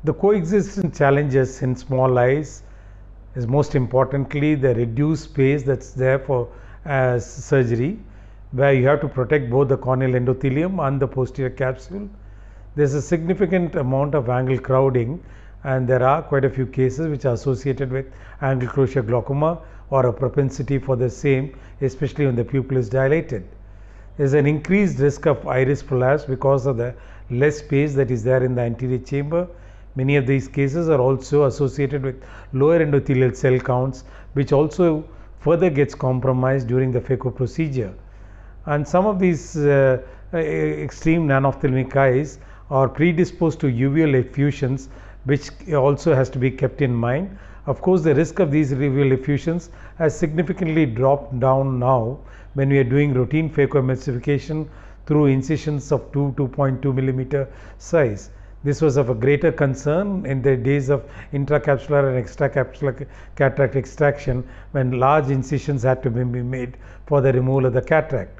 The coexistence challenges in small eyes is most importantly the reduced space that's there for surgery, where you have to protect both the corneal endothelium and the posterior capsule. There's a significant amount of angle crowding, and there are quite a few cases which are associated with angle closure glaucoma or a propensity for the same, especially when the pupil is dilated. There's an increased risk of iris prolapse because of the less space that is there in the anterior chamber. Many of these cases are also associated with lower endothelial cell counts, which also further gets compromised during the phaco procedure. And some of these extreme non-ophthalmic eyes are predisposed to uveal effusions, which also has to be kept in mind. Of course, the risk of these uveal effusions has significantly dropped down now when we are doing routine phacoemulsification through incisions of 2.2 millimeter size. This was of a greater concern in the days of intracapsular and extracapsular cataract extraction, when large incisions had to be made for the removal of the cataract.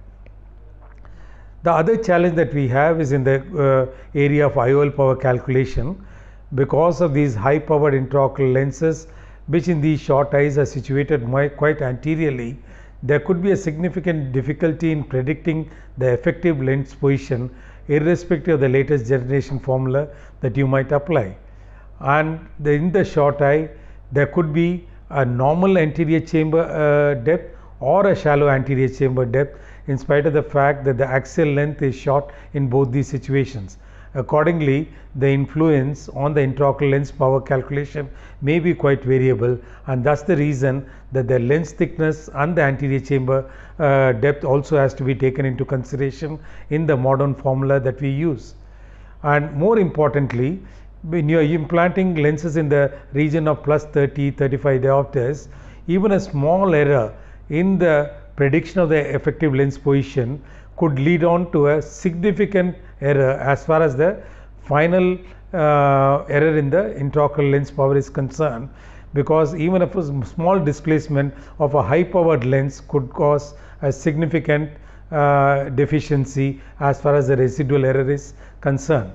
The other challenge that we have is in the area of IOL power calculation. Because of these high powered intraocular lenses, which in these short eyes are situated quite anteriorly, there could be a significant difficulty in predicting the effective lens position irrespective of the latest generation formula that you might apply. And in the short eye, there could be a normal anterior chamber depth or a shallow anterior chamber depth, in spite of the fact that the axial length is short in both these situations. Accordingly, the influence on the intraocular lens power calculation may be quite variable, and that's the reason that the lens thickness and the anterior chamber depth also has to be taken into consideration in the modern formula that we use. And more importantly, when you are implanting lenses in the region of plus 30-35 diopters, even a small error in the prediction of the effective lens position could lead on to a significant error as far as the final error in the intraocular lens power is concerned, because even if a small displacement of a high powered lens could cause a significant deficiency as far as the residual error is concerned.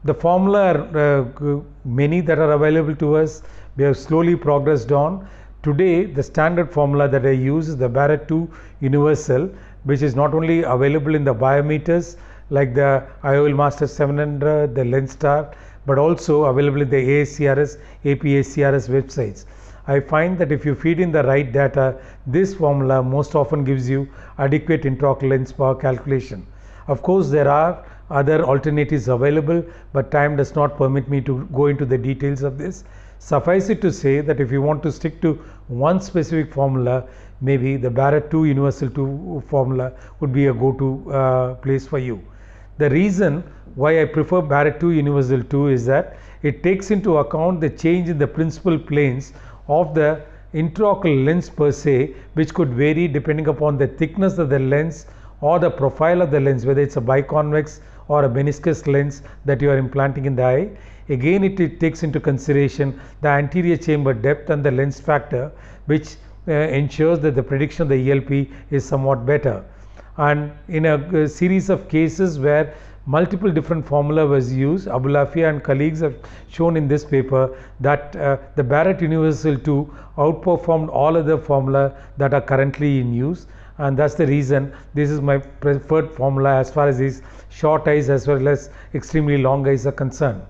The formula are many that are available to us. We have slowly progressed on. Today, the standard formula that I use is the Barrett 2 Universal, which is not only available in the biometers like the IOL Master 700, the LensStar, but also available in the ASCRS, APACRS websites. I find that if you feed in the right data, this formula most often gives you adequate intraocular lens power calculation. Of course, there are other alternatives available, but time does not permit me to go into the details of this. Suffice it to say that if you want to stick to one specific formula, maybe the Barrett 2 Universal 2 formula would be a go-to place for you. The reason why I prefer Barrett 2 Universal 2 is that it takes into account the change in the principal planes of the intraocular lens per se, which could vary depending upon the thickness of the lens or the profile of the lens, whether it's a biconvex or a meniscus lens that you are implanting in the eye. Again, it takes into consideration the anterior chamber depth and the lens factor, which ensures that the prediction of the ELP is somewhat better. And in a series of cases where multiple different formula was used, Abulafia and colleagues have shown in this paper that the Barrett Universal 2 outperformed all other formula that are currently in use, and that's the reason this is my preferred formula as far as these short eyes as well as extremely long eyes are concerned.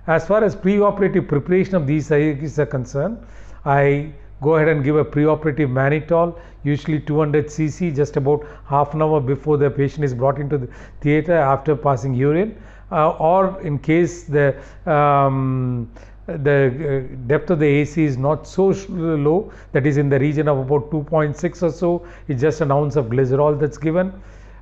As far as preoperative preparation of these eyes are concerned, I go ahead and give a preoperative mannitol, usually 200 cc, just about half an hour before the patient is brought into the theatre after passing urine, or in case the depth of the AC is not so low, that is in the region of about 2.6 or so, it's just an ounce of glycerol that's given.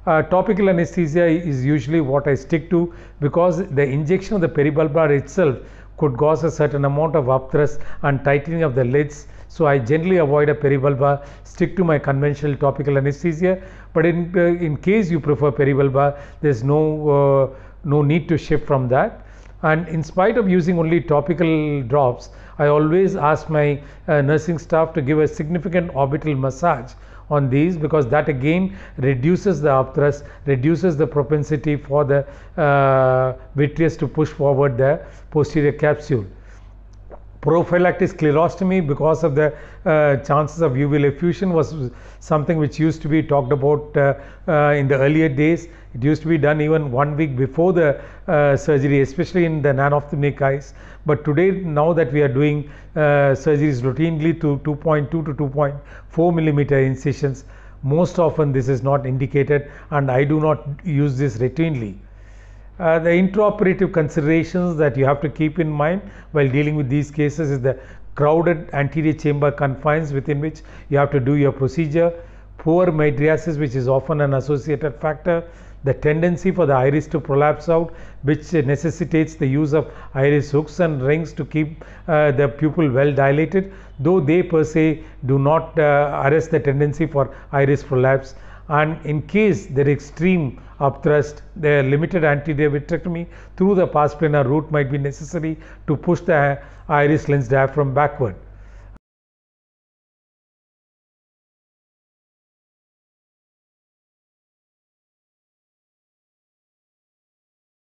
Topical anesthesia is usually what I stick to, because the injection of the peribulbar itself could cause a certain amount of upthrust and tightening of the lids. So I generally avoid a peribulbar, stick to my conventional topical anesthesia. But in case you prefer peribulbar, there's no need to shift from that. And in spite of using only topical drops, I always ask my nursing staff to give a significant orbital massage on these, because that again reduces the upthrust, reduces the propensity for the vitreous to push forward the posterior capsule. Prophylactic sclerostomy, because of the chances of uvula effusion, was something which used to be talked about in the earlier days. It used to be done even 1 week before the surgery, especially in the non-ophthalmic eyes. But today, now that we are doing surgeries routinely to 2.2 to 2.4 millimeter incisions, most often this is not indicated, and I do not use this routinely. The intraoperative considerations that you have to keep in mind while dealing with these cases is the crowded anterior chamber confines within which you have to do your procedure, poor mydriasis, which is often an associated factor, the tendency for the iris to prolapse out, which necessitates the use of iris hooks and rings to keep the pupil well dilated, though they per se do not arrest the tendency for iris prolapse. And in case there is extreme upthrust, the limited anterior vitrectomy through the pars plana route might be necessary to push the iris lens diaphragm backward.